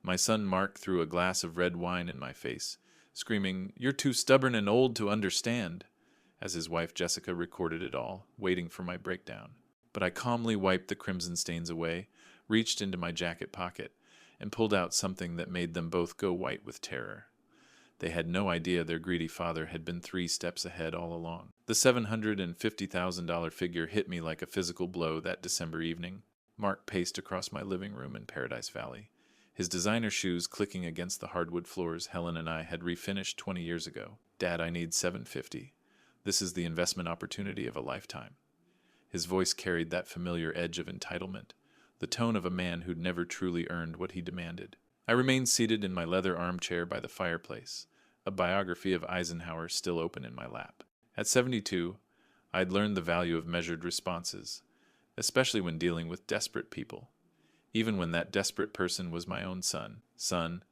My son Mark threw a glass of red wine in my face, screaming, "You're too stubborn and old to understand," as his wife Jessica recorded it all, waiting for my breakdown. But I calmly wiped the crimson stains away, reached into my jacket pocket, and pulled out something that made them both go white with terror. They had no idea their greedy father had been 3 steps ahead all along. The $750,000 figure hit me like a physical blow that December evening. Mark paced across my living room in Paradise Valley, his designer shoes clicking against the hardwood floors Helen and I had refinished 20 years ago. "Dad, I need $750. This is the investment opportunity of a lifetime." His voice carried that familiar edge of entitlement, the tone of a man who'd never truly earned what he demanded. I remained seated in my leather armchair by the fireplace, a biography of Eisenhower still open in my lap. At 72, I'd learned the value of measured responses, especially when dealing with desperate people, even when that desperate person was my own son. "Son,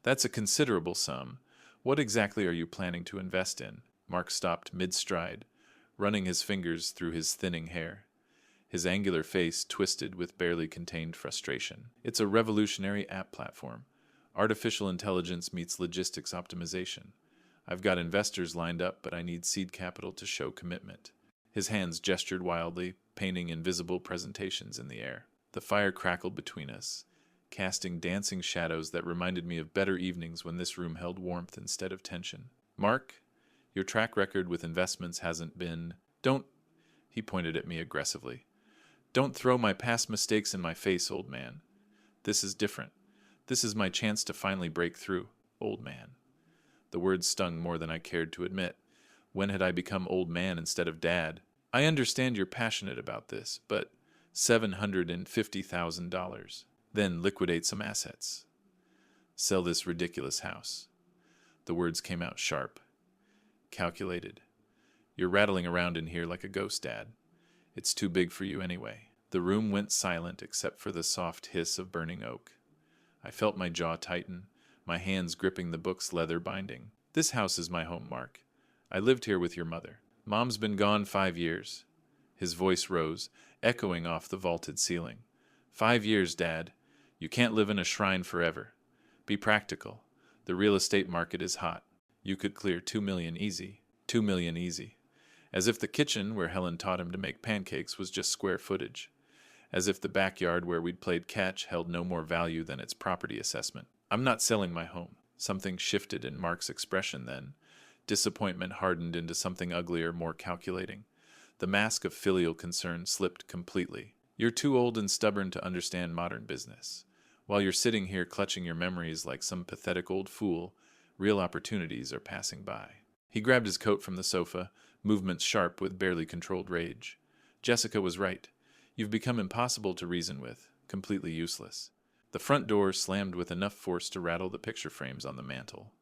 that's a considerable sum. What exactly are you planning to invest in?" Mark stopped mid-stride, running his fingers through his thinning hair. His angular face twisted with barely contained frustration. "It's a revolutionary app platform. Artificial intelligence meets logistics optimization. I've got investors lined up, but I need seed capital to show commitment." His hands gestured wildly, painting invisible presentations in the air. The fire crackled between us, casting dancing shadows that reminded me of better evenings when this room held warmth instead of tension. "Mark, your track record with investments hasn't been... Don't..." He pointed at me aggressively. "Don't throw my past mistakes in my face, old man. This is different. This is my chance to finally break through, old man." The words stung more than I cared to admit. When had I become old man instead of dad? "I understand you're passionate about this, but $750,000. Then liquidate some assets. Sell this ridiculous house." The words came out sharp, calculated. "You're rattling around in here like a ghost, Dad. It's too big for you anyway." The room went silent except for the soft hiss of burning oak. I felt my jaw tighten, my hands gripping the book's leather binding. "This house is my home, Mark. I lived here with your mother. Mom's been gone 5 years. His voice rose, echoing off the vaulted ceiling. 5 years, Dad. You can't live in a shrine forever. Be practical. The real estate market is hot. You could clear $2 million easy. $2 million easy." As if the kitchen where Helen taught him to make pancakes was just square footage. As if the backyard where we'd played catch held no more value than its property assessment. "I'm not selling my home." Something shifted in Mark's expression then. Disappointment hardened into something uglier, more calculating. The mask of filial concern slipped completely. "You're too old and stubborn to understand modern business. While you're sitting here clutching your memories like some pathetic old fool, real opportunities are passing by." He grabbed his coat from the sofa, movements sharp with barely controlled rage. "Jessica was right. You've become impossible to reason with, completely useless." The front door slammed with enough force to rattle the picture frames on the mantel.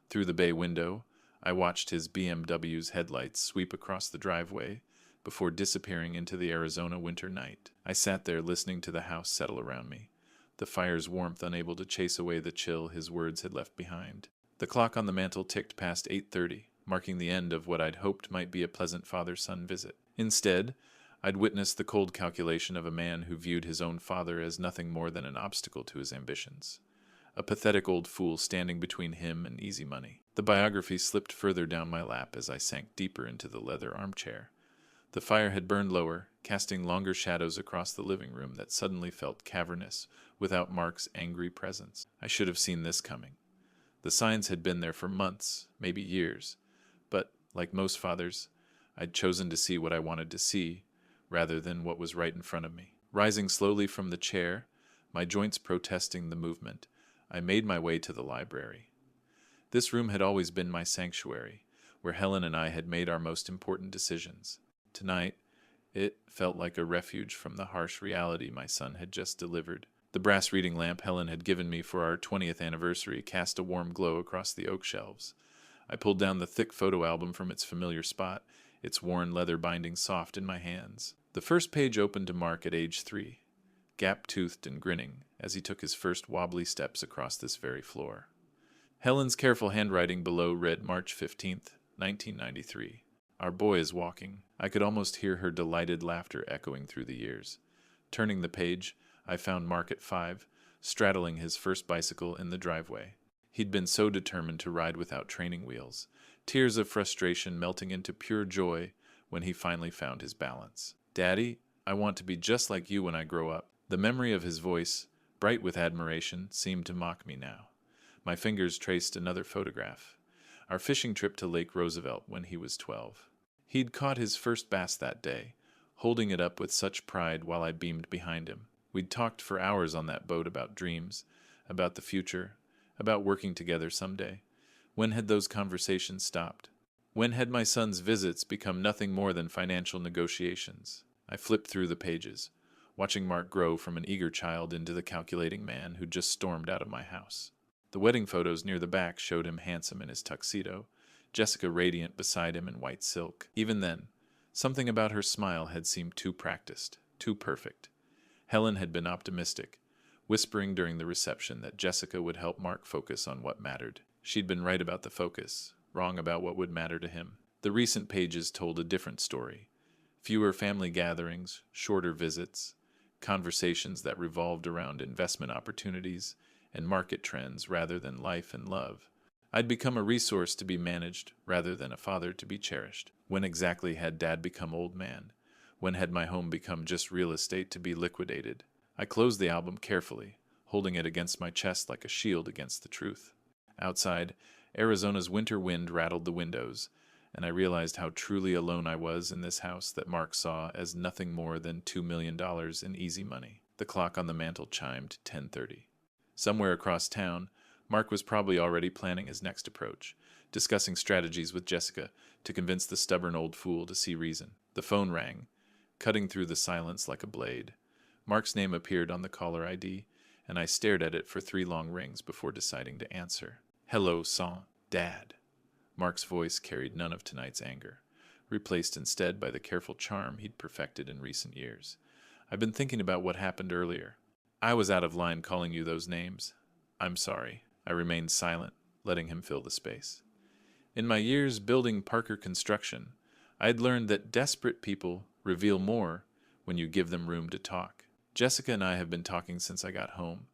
Through the bay window, I watched his BMW's headlights sweep across the driveway before disappearing into the Arizona winter night. I sat there listening to the house settle around me, the fire's warmth unable to chase away the chill his words had left behind. The clock on the mantel ticked past 8:30, marking the end of what I'd hoped might be a pleasant father-son visit. Instead, I'd witnessed the cold calculation of a man who viewed his own father as nothing more than an obstacle to his ambitions. A pathetic old fool standing between him and easy money. The biography slipped further down my lap as I sank deeper into the leather armchair. The fire had burned lower, casting longer shadows across the living room that suddenly felt cavernous without Mark's angry presence. I should have seen this coming. The signs had been there for months, maybe years, but, like most fathers, I'd chosen to see what I wanted to see, rather than what was right in front of me. Rising slowly from the chair, my joints protesting the movement, I made my way to the library. This room had always been my sanctuary, where Helen and I had made our most important decisions. Tonight, it felt like a refuge from the harsh reality my son had just delivered. The brass reading lamp Helen had given me for our 20th anniversary cast a warm glow across the oak shelves. I pulled down the thick photo album from its familiar spot, its worn leather binding soft in my hands. The first page opened to Mark at age 3, gap-toothed and grinning, as he took his first wobbly steps across this very floor. Helen's careful handwriting below read March 15th, 1993. "Our boy is walking." I could almost hear her delighted laughter echoing through the years. Turning the page, I found Mark at 5, straddling his first bicycle in the driveway. He'd been so determined to ride without training wheels, tears of frustration melting into pure joy when he finally found his balance. "Daddy, I want to be just like you when I grow up." The memory of his voice, bright with admiration, seemed to mock me now. My fingers traced another photograph. Our fishing trip to Lake Roosevelt when he was 12. He'd caught his first bass that day, holding it up with such pride while I beamed behind him. We'd talked for hours on that boat about dreams, about the future, about working together someday. When had those conversations stopped? When had my son's visits become nothing more than financial negotiations? I flipped through the pages, watching Mark grow from an eager child into the calculating man who just stormed out of my house. The wedding photos near the back showed him handsome in his tuxedo, Jessica radiant beside him in white silk. Even then, something about her smile had seemed too practiced, too perfect. Helen had been optimistic, whispering during the reception that Jessica would help Mark focus on what mattered. She'd been right about the focus, wrong about what would matter to him. The recent pages told a different story. Fewer family gatherings, shorter visits, conversations that revolved around investment opportunities and market trends rather than life and love. I'd become a resource to be managed rather than a father to be cherished. When exactly had Dad become old man? When had my home become just real estate to be liquidated? I closed the album carefully, holding it against my chest like a shield against the truth. Outside, Arizona's winter wind rattled the windows, and I realized how truly alone I was in this house that Mark saw as nothing more than $2 million in easy money. The clock on the mantel chimed 10:30. Somewhere across town, Mark was probably already planning his next approach, discussing strategies with Jessica to convince the stubborn old fool to see reason. The phone rang, cutting through the silence like a blade. Mark's name appeared on the caller ID, and I stared at it for 3 long rings before deciding to answer. "Hello, son, Dad." Mark's voice carried none of tonight's anger, replaced instead by the careful charm he'd perfected in recent years. "I've been thinking about what happened earlier. I was out of line calling you those names. I'm sorry." I remained silent, letting him fill the space. In my years building Parker Construction, I'd learned that desperate people reveal more when you give them room to talk. Jessica and I have been talking since I got home,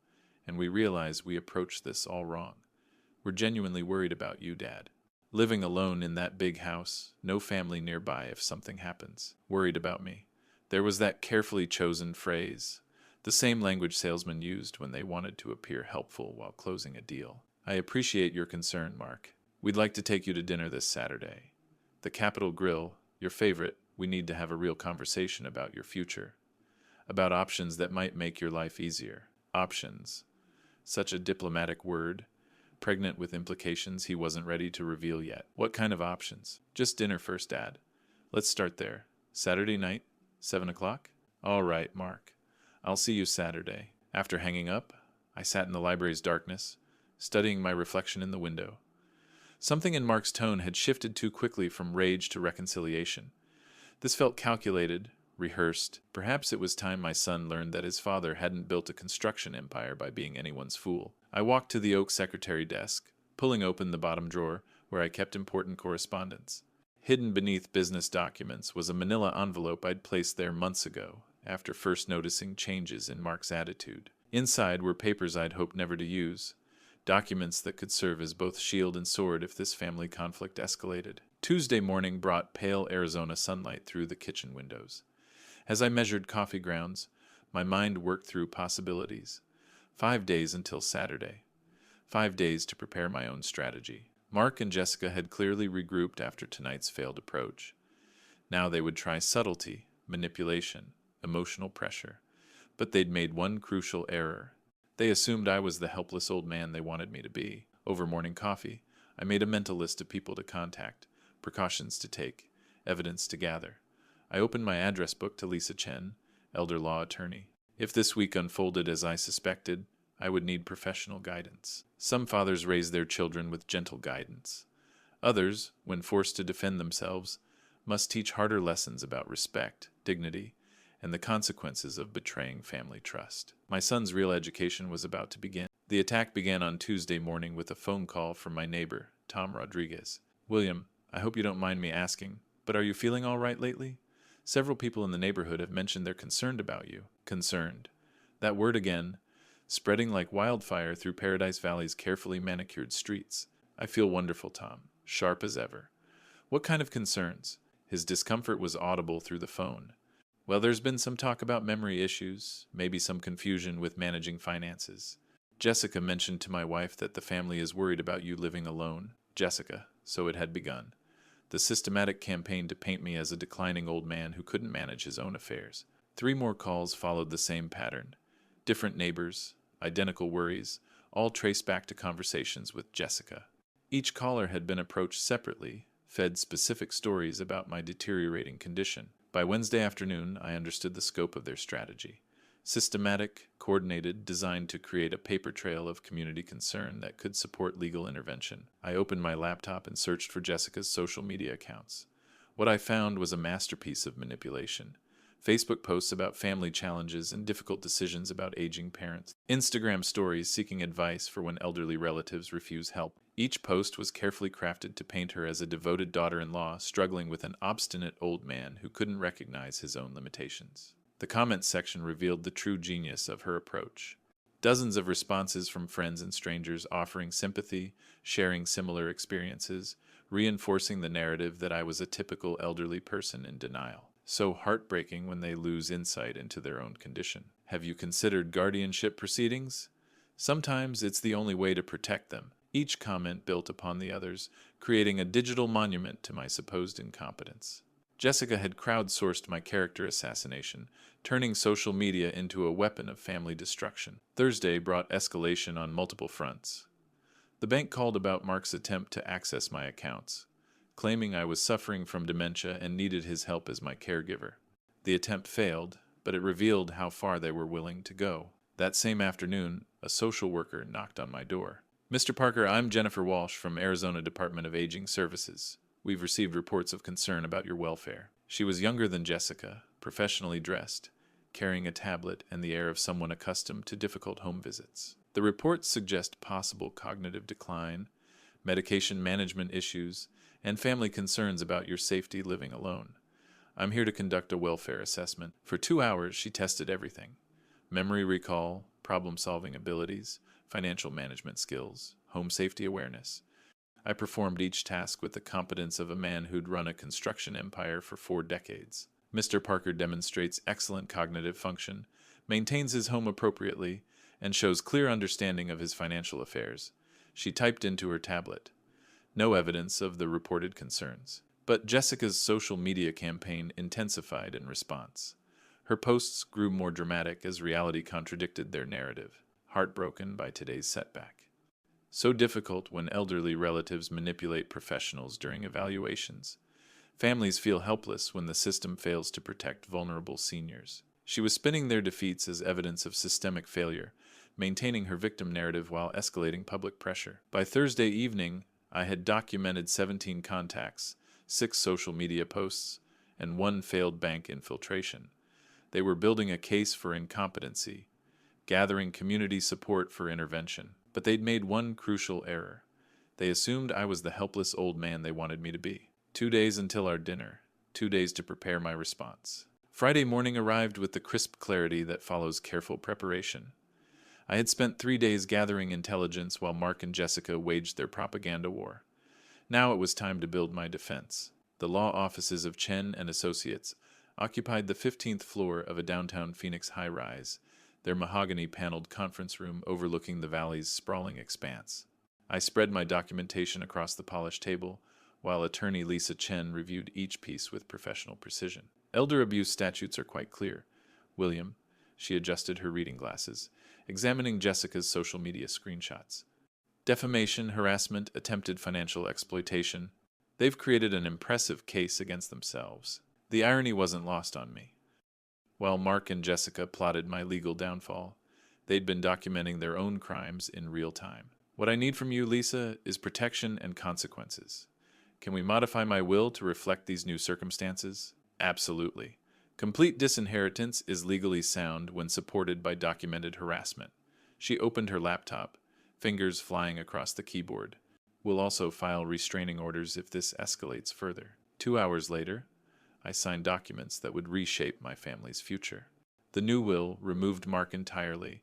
and we realize we approached this all wrong. We're genuinely worried about you, Dad. Living alone in that big house, no family nearby if something happens. Worried about me. There was that carefully chosen phrase, the same language salesmen used when they wanted to appear helpful while closing a deal. "I appreciate your concern, Mark. We'd like to take you to dinner this Saturday. The Capitol Grill, your favorite. We need to have a real conversation about your future. About options that might make your life easier." Options. Such a diplomatic word, pregnant with implications he wasn't ready to reveal yet. What kind of options? "Just dinner first, Dad. Let's start there. Saturday night, 7 o'clock? All right, Mark. I'll see you Saturday." After hanging up, I sat in the library's darkness, studying my reflection in the window. Something in Mark's tone had shifted too quickly from rage to reconciliation. This felt calculated, rehearsed. Perhaps it was time my son learned that his father hadn't built a construction empire by being anyone's fool. I walked to the oak secretary desk, pulling open the bottom drawer where I kept important correspondence. Hidden beneath business documents was a manila envelope I'd placed there months ago, after first noticing changes in Mark's attitude. Inside were papers I'd hoped never to use, documents that could serve as both shield and sword if this family conflict escalated. Tuesday morning brought pale Arizona sunlight through the kitchen windows. As I measured coffee grounds, my mind worked through possibilities. 5 days until Saturday. 5 days to prepare my own strategy. Mark and Jessica had clearly regrouped after tonight's failed approach. Now they would try subtlety, manipulation, emotional pressure. But they'd made one crucial error. They assumed I was the helpless old man they wanted me to be. Over morning coffee, I made a mental list of people to contact, precautions to take, evidence to gather. I opened my address book to Lisa Chen, elder law attorney. If this week unfolded as I suspected, I would need professional guidance. Some fathers raise their children with gentle guidance. Others, when forced to defend themselves, must teach harder lessons about respect, dignity, and the consequences of betraying family trust. My son's real education was about to begin. The attack began on Tuesday morning with a phone call from my neighbor, Tom Rodriguez. "William, I hope you don't mind me asking, but are you feeling all right lately? Several people in the neighborhood have mentioned they're concerned about you." Concerned. That word again, spreading like wildfire through Paradise Valley's carefully manicured streets. I feel wonderful, Tom, sharp as ever. What kind of concerns? His discomfort was audible through the phone. Well, there's been some talk about memory issues, maybe some confusion with managing finances. Jessica mentioned to my wife that the family is worried about you living alone. Jessica, so it had begun. The systematic campaign to paint me as a declining old man who couldn't manage his own affairs. 3 more calls followed the same pattern. Different neighbors, identical worries, all traced back to conversations with Jessica. Each caller had been approached separately, fed specific stories about my deteriorating condition. By Wednesday afternoon, I understood the scope of their strategy. Systematic, coordinated, designed to create a paper trail of community concern that could support legal intervention. I opened my laptop and searched for Jessica's social media accounts. What I found was a masterpiece of manipulation. Facebook posts about family challenges and difficult decisions about aging parents. Instagram stories seeking advice for when elderly relatives refuse help. Each post was carefully crafted to paint her as a devoted daughter-in-law struggling with an obstinate old man who couldn't recognize his own limitations. The comments section revealed the true genius of her approach. Dozens of responses from friends and strangers offering sympathy, sharing similar experiences, reinforcing the narrative that I was a typical elderly person in denial. So heartbreaking when they lose insight into their own condition. Have you considered guardianship proceedings? Sometimes it's the only way to protect them. Each comment built upon the others, creating a digital monument to my supposed incompetence. Jessica had crowdsourced my character assassination, turning social media into a weapon of family destruction. Thursday brought escalation on multiple fronts. The bank called about Mark's attempt to access my accounts, claiming I was suffering from dementia and needed his help as my caregiver. The attempt failed, but it revealed how far they were willing to go. That same afternoon, a social worker knocked on my door. Mr. Parker, I'm Jennifer Walsh from Arizona Department of Aging Services. We've received reports of concern about your welfare. She was younger than Jessica, professionally dressed, carrying a tablet and the air of someone accustomed to difficult home visits. The reports suggest possible cognitive decline, medication management issues, and family concerns about your safety living alone. I'm here to conduct a welfare assessment. For 2 hours, she tested everything: memory recall, problem-solving abilities, financial management skills, home safety awareness. I performed each task with the competence of a man who'd run a construction empire for 4 decades. Mr. Parker demonstrates excellent cognitive function, maintains his home appropriately, and shows clear understanding of his financial affairs. She typed into her tablet. No evidence of the reported concerns. But Jessica's social media campaign intensified in response. Her posts grew more dramatic as reality contradicted their narrative, heartbroken by today's setback. So difficult when elderly relatives manipulate professionals during evaluations. Families feel helpless when the system fails to protect vulnerable seniors. She was spinning their defeats as evidence of systemic failure, maintaining her victim narrative while escalating public pressure. By Thursday evening, I had documented 17 contacts, 6 social media posts, and 1 failed bank infiltration. They were building a case for incompetency, gathering community support for intervention. But they'd made one crucial error. They assumed I was the helpless old man they wanted me to be. 2 days until our dinner, 2 days to prepare my response. Friday morning arrived with the crisp clarity that follows careful preparation. I had spent 3 days gathering intelligence while Mark and Jessica waged their propaganda war. Now it was time to build my defense. The law offices of Chen and Associates occupied the 15th floor of a downtown Phoenix high-rise, their mahogany-paneled conference room overlooking the valley's sprawling expanse. I spread my documentation across the polished table, while attorney Lisa Chen reviewed each piece with professional precision. Elder abuse statutes are quite clear. William, she adjusted her reading glasses, examining Jessica's social media screenshots. Defamation, harassment, attempted financial exploitation. They've created an impressive case against themselves. The irony wasn't lost on me. While Mark and Jessica plotted my legal downfall, they'd been documenting their own crimes in real time. What I need from you, Lisa, is protection and consequences. Can we modify my will to reflect these new circumstances? Absolutely. Complete disinheritance is legally sound when supported by documented harassment. She opened her laptop, fingers flying across the keyboard. We'll also file restraining orders if this escalates further. 2 hours later, I signed documents that would reshape my family's future. The new will removed Mark entirely,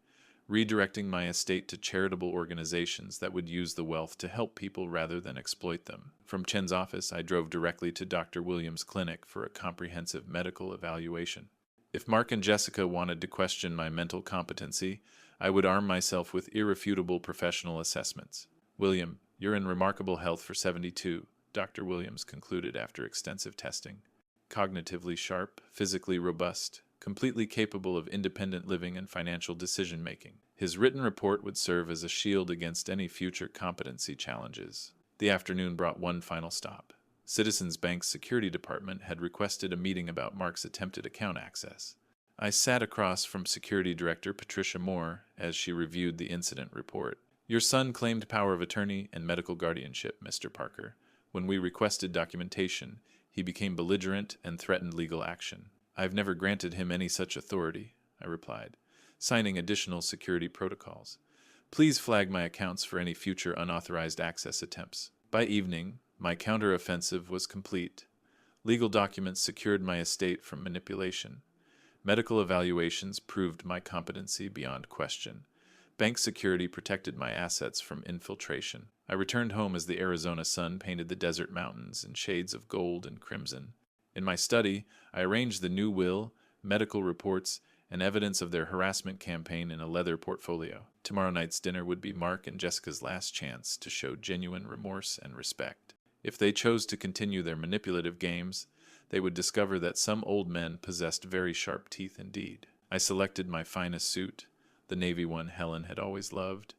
redirecting my estate to charitable organizations that would use the wealth to help people rather than exploit them. From Chen's office, I drove directly to Dr. Williams' clinic for a comprehensive medical evaluation. If Mark and Jessica wanted to question my mental competency, I would arm myself with irrefutable professional assessments. William, you're in remarkable health for 72, Dr. Williams concluded after extensive testing. Cognitively sharp, physically robust, completely capable of independent living and financial decision-making. His written report would serve as a shield against any future competency challenges. The afternoon brought one final stop. Citizens Bank's security department had requested a meeting about Mark's attempted account access. I sat across from Security Director Patricia Moore as she reviewed the incident report. Your son claimed power of attorney and medical guardianship, Mr. Parker. When we requested documentation, he became belligerent and threatened legal action. I've never granted him any such authority, I replied, signing additional security protocols. Please flag my accounts for any future unauthorized access attempts. By evening, my counteroffensive was complete. Legal documents secured my estate from manipulation. Medical evaluations proved my competency beyond question. Bank security protected my assets from infiltration. I returned home as the Arizona sun painted the desert mountains in shades of gold and crimson. In my study, I arranged the new will, medical reports, and evidence of their harassment campaign in a leather portfolio. Tomorrow night's dinner would be Mark and Jessica's last chance to show genuine remorse and respect. If they chose to continue their manipulative games, they would discover that some old men possessed very sharp teeth indeed. I selected my finest suit, the navy one Helen had always loved,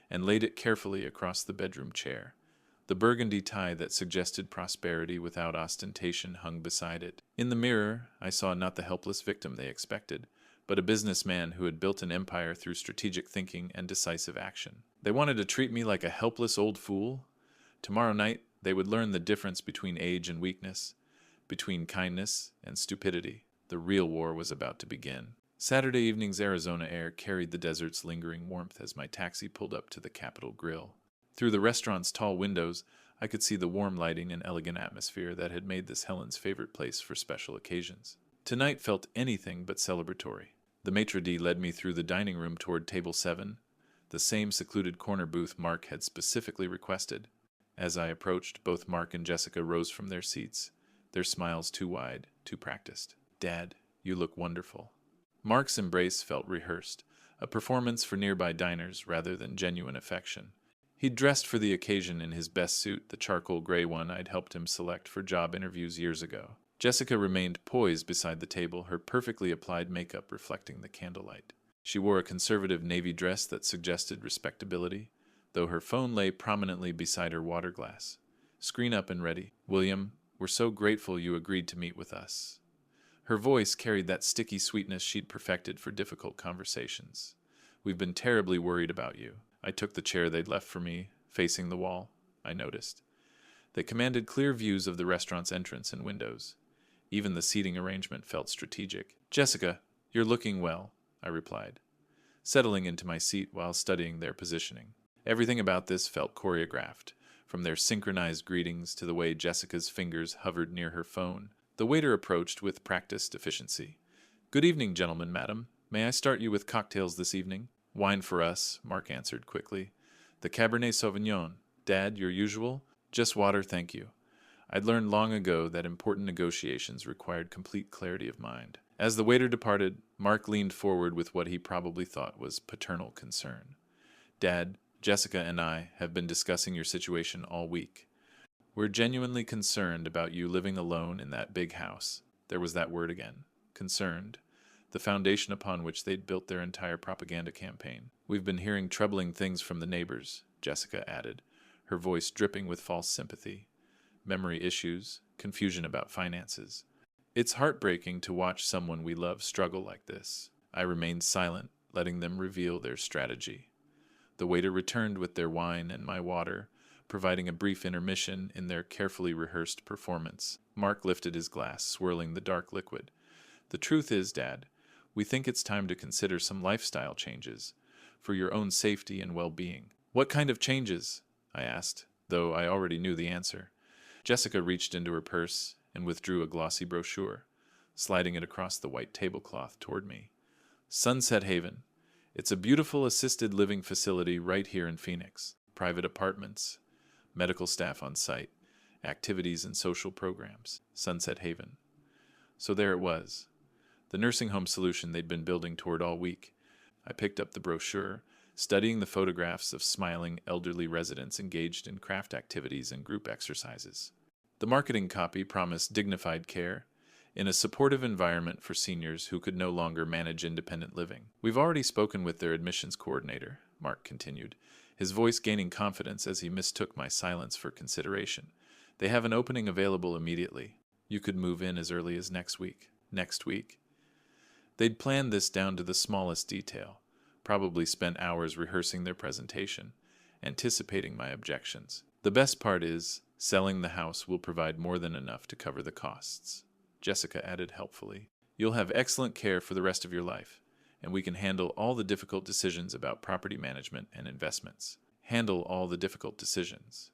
and laid it carefully across the bedroom chair. The burgundy tie that suggested prosperity without ostentation hung beside it. In the mirror, I saw not the helpless victim they expected, but a businessman who had built an empire through strategic thinking and decisive action. They wanted to treat me like a helpless old fool? Tomorrow night, they would learn the difference between age and weakness, between kindness and stupidity. The real war was about to begin. Saturday evening's Arizona air carried the desert's lingering warmth as my taxi pulled up to the Capitol Grill. Through the restaurant's tall windows, I could see the warm lighting and elegant atmosphere that had made this Helen's favorite place for special occasions. Tonight felt anything but celebratory. The maitre d' led me through the dining room toward table 7, the same secluded corner booth Mark had specifically requested. As I approached, both Mark and Jessica rose from their seats, their smiles too wide, too practiced. Dad, you look wonderful. Mark's embrace felt rehearsed, a performance for nearby diners rather than genuine affection. He'd dressed for the occasion in his best suit, the charcoal gray one I'd helped him select for job interviews years ago. Jessica remained poised beside the table, her perfectly applied makeup reflecting the candlelight. She wore a conservative navy dress that suggested respectability, though her phone lay prominently beside her water glass. Screen up and ready. William, we're so grateful you agreed to meet with us. Her voice carried that sticky sweetness she'd perfected for difficult conversations. We've been terribly worried about you. I took the chair they'd left for me, facing the wall, I noticed. They commanded clear views of the restaurant's entrance and windows. Even the seating arrangement felt strategic. Jessica, you're looking well, I replied, settling into my seat while studying their positioning. Everything about this felt choreographed, from their synchronized greetings to the way Jessica's fingers hovered near her phone. The waiter approached with practiced efficiency. Good evening, gentlemen, madam. May I start you with cocktails this evening? Wine for us, Mark answered quickly. The Cabernet Sauvignon. Dad, your usual? Just water, thank you. I'd learned long ago that important negotiations required complete clarity of mind. As the waiter departed, Mark leaned forward with what he probably thought was paternal concern. Dad, Jessica and I have been discussing your situation all week. We're genuinely concerned about you living alone in that big house. There was that word again. Concerned. The foundation upon which they'd built their entire propaganda campaign. We've been hearing troubling things from the neighbors, Jessica added, her voice dripping with false sympathy. Memory issues, confusion about finances. It's heartbreaking to watch someone we love struggle like this. I remained silent, letting them reveal their strategy. The waiter returned with their wine and my water, providing a brief intermission in their carefully rehearsed performance. Mark lifted his glass, swirling the dark liquid. The truth is, Dad, we think it's time to consider some lifestyle changes for your own safety and well-being. What kind of changes? I asked, though I already knew the answer. Jessica reached into her purse and withdrew a glossy brochure, sliding it across the white tablecloth toward me. Sunset Haven. It's a beautiful assisted living facility right here in Phoenix. Private apartments, medical staff on site, activities and social programs. Sunset Haven. So there it was. The nursing home solution they'd been building toward all week. I picked up the brochure, studying the photographs of smiling elderly residents engaged in craft activities and group exercises. The marketing copy promised dignified care in a supportive environment for seniors who could no longer manage independent living. We've already spoken with their admissions coordinator, Mark continued, his voice gaining confidence as he mistook my silence for consideration. They have an opening available immediately. You could move in as early as next week. Next week? They'd planned this down to the smallest detail, probably spent hours rehearsing their presentation, anticipating my objections. The best part is, selling the house will provide more than enough to cover the costs. Jessica added helpfully. You'll have excellent care for the rest of your life, and we can handle all the difficult decisions about property management and investments. Handle all the difficult decisions.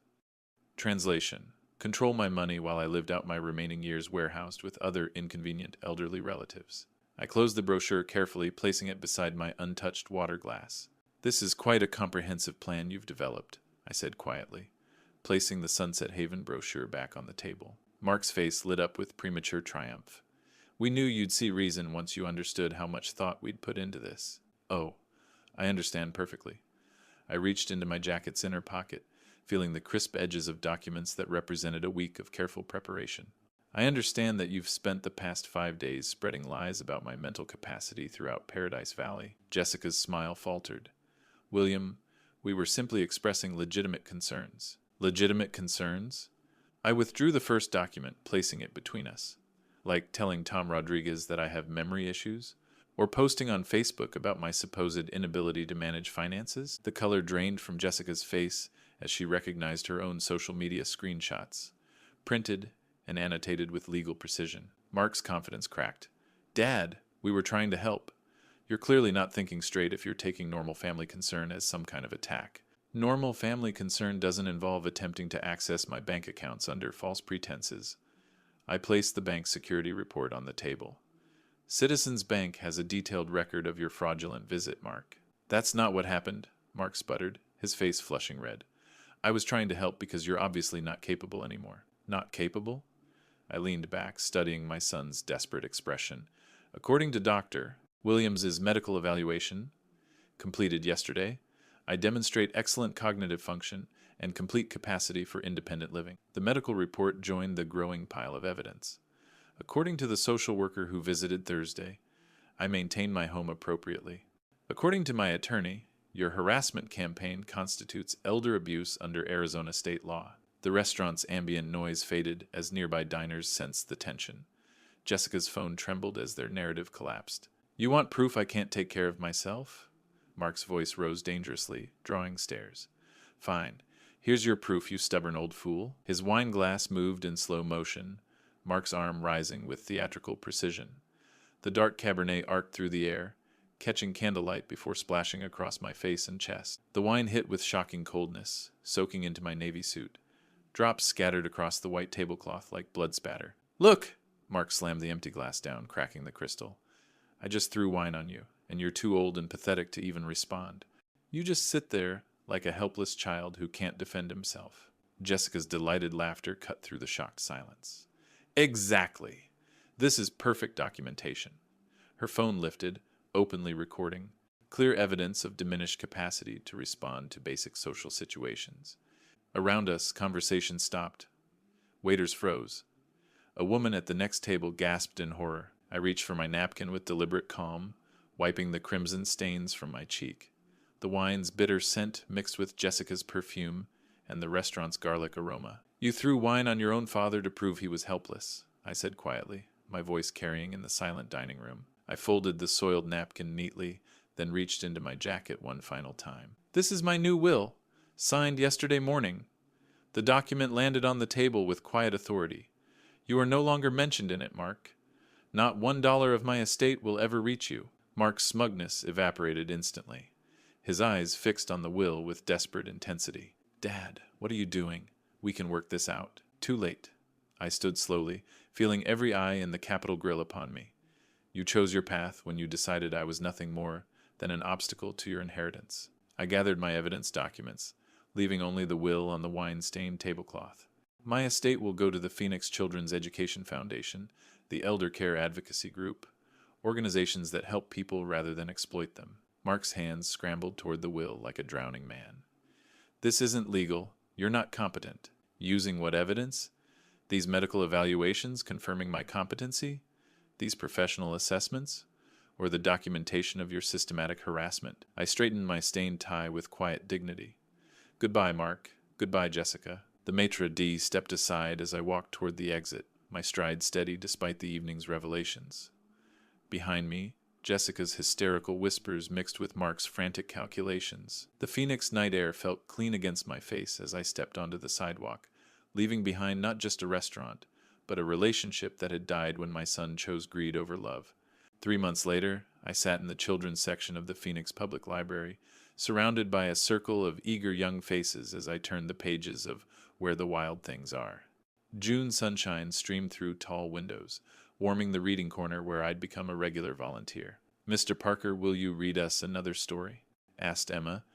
Translation. Control my money while I lived out my remaining years warehoused with other inconvenient elderly relatives. I closed the brochure carefully, placing it beside my untouched water glass. This is quite a comprehensive plan you've developed, I said quietly, placing the Sunset Haven brochure back on the table. Mark's face lit up with premature triumph. We knew you'd see reason once you understood how much thought we'd put into this. Oh, I understand perfectly. I reached into my jacket's inner pocket, feeling the crisp edges of documents that represented a week of careful preparation. I understand that you've spent the past 5 days spreading lies about my mental capacity throughout Paradise Valley. Jessica's smile faltered. William, we were simply expressing legitimate concerns. Legitimate concerns? I withdrew the first document, placing it between us. Like telling Tom Rodriguez that I have memory issues? Or posting on Facebook about my supposed inability to manage finances? The color drained from Jessica's face as she recognized her own social media screenshots, printed and annotated with legal precision. Mark's confidence cracked. Dad, we were trying to help. You're clearly not thinking straight if you're taking normal family concern as some kind of attack. Normal family concern doesn't involve attempting to access my bank accounts under false pretenses. I placed the bank security report on the table. Citizens Bank has a detailed record of your fraudulent visit, Mark. That's not what happened, Mark sputtered, his face flushing red. I was trying to help because you're obviously not capable anymore. Not capable? I leaned back, studying my son's desperate expression. According to Dr. Williams's medical evaluation, completed yesterday, I demonstrate excellent cognitive function and complete capacity for independent living. The medical report joined the growing pile of evidence. According to the social worker who visited Thursday, I maintain my home appropriately. According to my attorney, your harassment campaign constitutes elder abuse under Arizona state law. The restaurant's ambient noise faded as nearby diners sensed the tension. Jessica's phone trembled as their narrative collapsed. You want proof I can't take care of myself? Mark's voice rose dangerously, drawing stares. Fine. Here's your proof, you stubborn old fool. His wine glass moved in slow motion, Mark's arm rising with theatrical precision. The dark Cabernet arced through the air, catching candlelight before splashing across my face and chest. The wine hit with shocking coldness, soaking into my navy suit. Drops scattered across the white tablecloth like blood spatter. Look! Mark slammed the empty glass down, cracking the crystal. I just threw wine on you, and you're too old and pathetic to even respond. You just sit there like a helpless child who can't defend himself. Jessica's delighted laughter cut through the shocked silence. Exactly. This is perfect documentation. Her phone lifted, openly recording, clear evidence of diminished capacity to respond to basic social situations. Around us, conversation stopped. Waiters froze. A woman at the next table gasped in horror. I reached for my napkin with deliberate calm, wiping the crimson stains from my cheek. The wine's bitter scent mixed with Jessica's perfume and the restaurant's garlic aroma. You threw wine on your own father to prove he was helpless, I said quietly, my voice carrying in the silent dining room. I folded the soiled napkin neatly, then reached into my jacket one final time. This is my new will, signed yesterday morning. The document landed on the table with quiet authority. You are no longer mentioned in it, Mark. Not $1 of my estate will ever reach you. Mark's smugness evaporated instantly, his eyes fixed on the will with desperate intensity. Dad, what are you doing? We can work this out. Too late. I stood slowly, feeling every eye in the Capitol grill upon me. You chose your path when you decided I was nothing more than an obstacle to your inheritance. I gathered my evidence documents, leaving only the will on the wine-stained tablecloth. My estate will go to the Phoenix Children's Education Foundation, the Elder Care Advocacy Group, organizations that help people rather than exploit them. Mark's hands scrambled toward the will like a drowning man. This isn't legal. You're not competent. Using what evidence? These medical evaluations confirming my competency? These professional assessments? Or the documentation of your systematic harassment? I straightened my stained tie with quiet dignity. Goodbye, Mark. Goodbye, Jessica. The maitre d' stepped aside as I walked toward the exit, my stride steady despite the evening's revelations. Behind me, Jessica's hysterical whispers mixed with Mark's frantic calculations. The Phoenix night air felt clean against my face as I stepped onto the sidewalk, leaving behind not just a restaurant, but a relationship that had died when my son chose greed over love. 3 months later, I sat in the children's section of the Phoenix Public Library, surrounded by a circle of eager young faces as I turned the pages of Where the Wild Things Are. June sunshine streamed through tall windows, warming the reading corner where I'd become a regular volunteer. "Mr. Parker, will you read us another story?" asked Emma,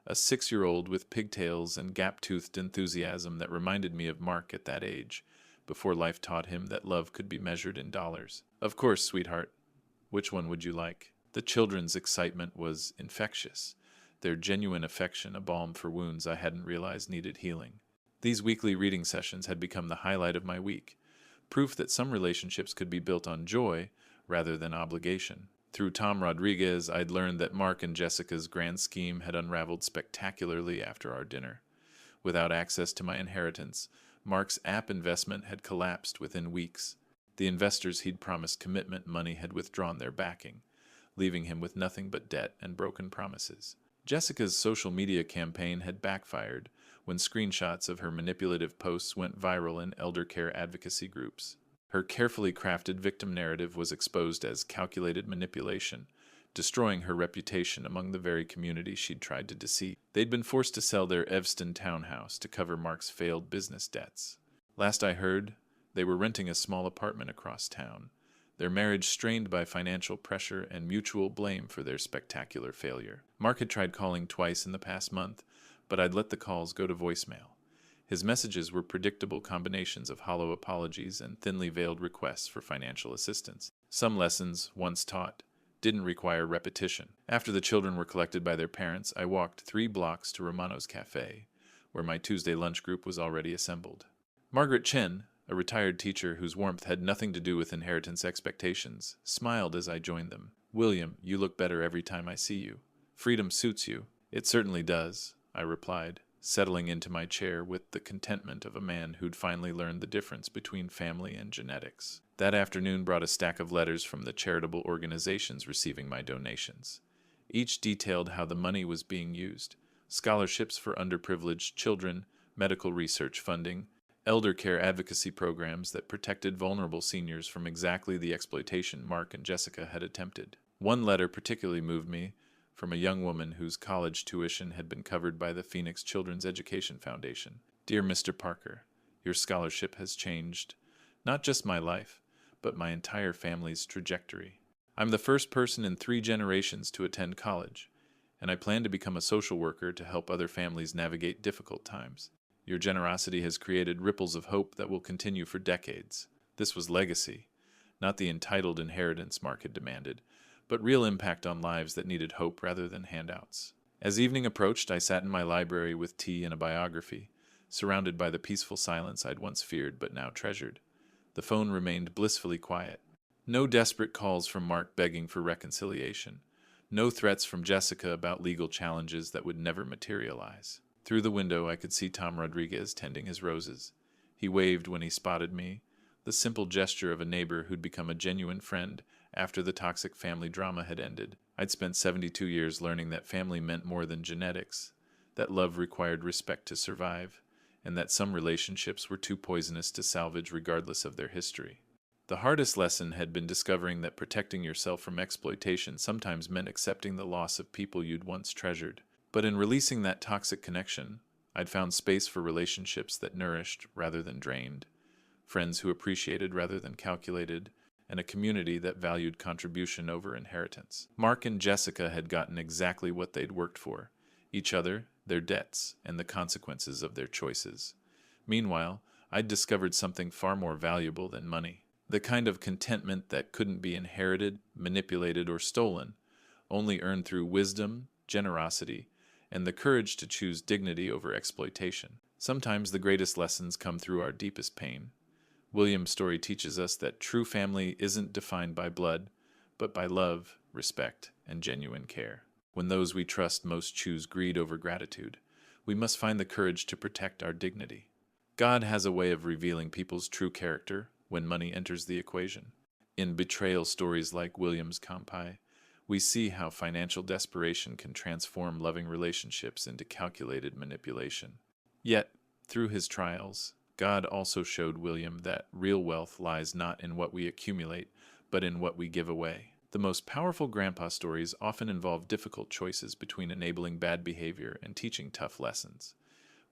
a 6-year-old with pigtails and gap-toothed enthusiasm that reminded me of Mark at that age, before life taught him that love could be measured in dollars. "Of course, sweetheart. Which one would you like?" The children's excitement was infectious, their genuine affection a balm for wounds I hadn't realized needed healing. These weekly reading sessions had become the highlight of my week, proof that some relationships could be built on joy rather than obligation. Through Tom Rodriguez, I'd learned that Mark and Jessica's grand scheme had unraveled spectacularly after our dinner. Without access to my inheritance, Mark's app investment had collapsed within weeks. The investors he'd promised commitment money had withdrawn their backing, leaving him with nothing but debt and broken promises. Jessica's social media campaign had backfired when screenshots of her manipulative posts went viral in elder care advocacy groups. Her carefully crafted victim narrative was exposed as calculated manipulation, destroying her reputation among the very community she'd tried to deceive. They'd been forced to sell their Evanston townhouse to cover Mark's failed business debts. Last I heard, they were renting a small apartment across town, their marriage strained by financial pressure and mutual blame for their spectacular failure. Mark had tried calling twice in the past month, but I'd let the calls go to voicemail. His messages were predictable combinations of hollow apologies and thinly veiled requests for financial assistance. Some lessons, once taught, didn't require repetition. After the children were collected by their parents, I walked 3 blocks to Romano's Cafe, where my Tuesday lunch group was already assembled. Margaret Chen, a retired teacher whose warmth had nothing to do with inheritance expectations, smiled as I joined them. "William, you look better every time I see you. Freedom suits you." "It certainly does," I replied, settling into my chair with the contentment of a man who'd finally learned the difference between family and genetics. That afternoon brought a stack of letters from the charitable organizations receiving my donations. Each detailed how the money was being used: scholarships for underprivileged children, medical research funding, elder care advocacy programs that protected vulnerable seniors from exactly the exploitation Mark and Jessica had attempted. One letter particularly moved me, from a young woman whose college tuition had been covered by the Phoenix Children's Education Foundation. "Dear Mr. Parker, your scholarship has changed not just my life, but my entire family's trajectory. I'm the first person in 3 generations to attend college, and I plan to become a social worker to help other families navigate difficult times. Your generosity has created ripples of hope that will continue for decades." This was legacy, not the entitled inheritance Mark had demanded, but real impact on lives that needed hope rather than handouts. As evening approached, I sat in my library with tea and a biography, surrounded by the peaceful silence I'd once feared but now treasured. The phone remained blissfully quiet. No desperate calls from Mark begging for reconciliation. No threats from Jessica about legal challenges that would never materialize. Through the window, I could see Tom Rodriguez tending his roses. He waved when he spotted me, the simple gesture of a neighbor who'd become a genuine friend after the toxic family drama had ended. I'd spent 72 years learning that family meant more than genetics, that love required respect to survive, and that some relationships were too poisonous to salvage regardless of their history. The hardest lesson had been discovering that protecting yourself from exploitation sometimes meant accepting the loss of people you'd once treasured. But in releasing that toxic connection, I'd found space for relationships that nourished rather than drained, friends who appreciated rather than calculated, and a community that valued contribution over inheritance. Mark and Jessica had gotten exactly what they'd worked for: each other, their debts, and the consequences of their choices. Meanwhile, I'd discovered something far more valuable than money. The kind of contentment that couldn't be inherited, manipulated, or stolen, only earned through wisdom, generosity, and the courage to choose dignity over exploitation. Sometimes the greatest lessons come through our deepest pain. William's story teaches us that true family isn't defined by blood, but by love, respect, and genuine care. When those we trust most choose greed over gratitude, we must find the courage to protect our dignity. God has a way of revealing people's true character when money enters the equation. In betrayal stories like William's Campai, we see how financial desperation can transform loving relationships into calculated manipulation. Yet, through his trials, God also showed William that real wealth lies not in what we accumulate, but in what we give away. The most powerful grandpa stories often involve difficult choices between enabling bad behavior and teaching tough lessons.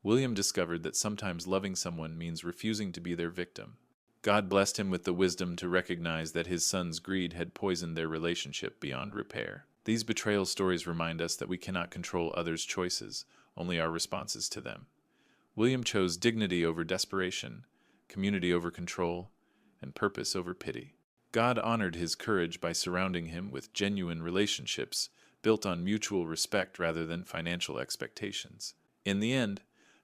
William discovered that sometimes loving someone means refusing to be their victim. God blessed him with the wisdom to recognize that his son's greed had poisoned their relationship beyond repair. These betrayal stories remind us that we cannot control others' choices, only our responses to them. William chose dignity over desperation, community over control, and purpose over pity. God honored his courage by surrounding him with genuine relationships built on mutual respect rather than financial expectations. In the end,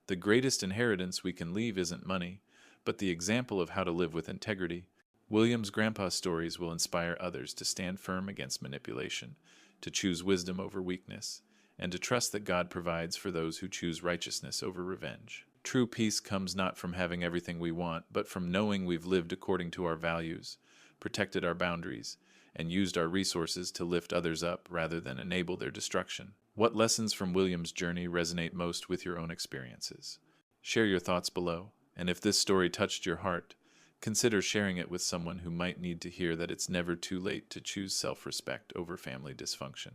the greatest inheritance we can leave isn't money, but the example of how to live with integrity. William's grandpa stories will inspire others to stand firm against manipulation, to choose wisdom over weakness, and to trust that God provides for those who choose righteousness over revenge. True peace comes not from having everything we want, but from knowing we've lived according to our values, protected our boundaries, and used our resources to lift others up rather than enable their destruction. What lessons from William's journey resonate most with your own experiences? Share your thoughts below, and if this story touched your heart, consider sharing it with someone who might need to hear that it's never too late to choose self-respect over family dysfunction.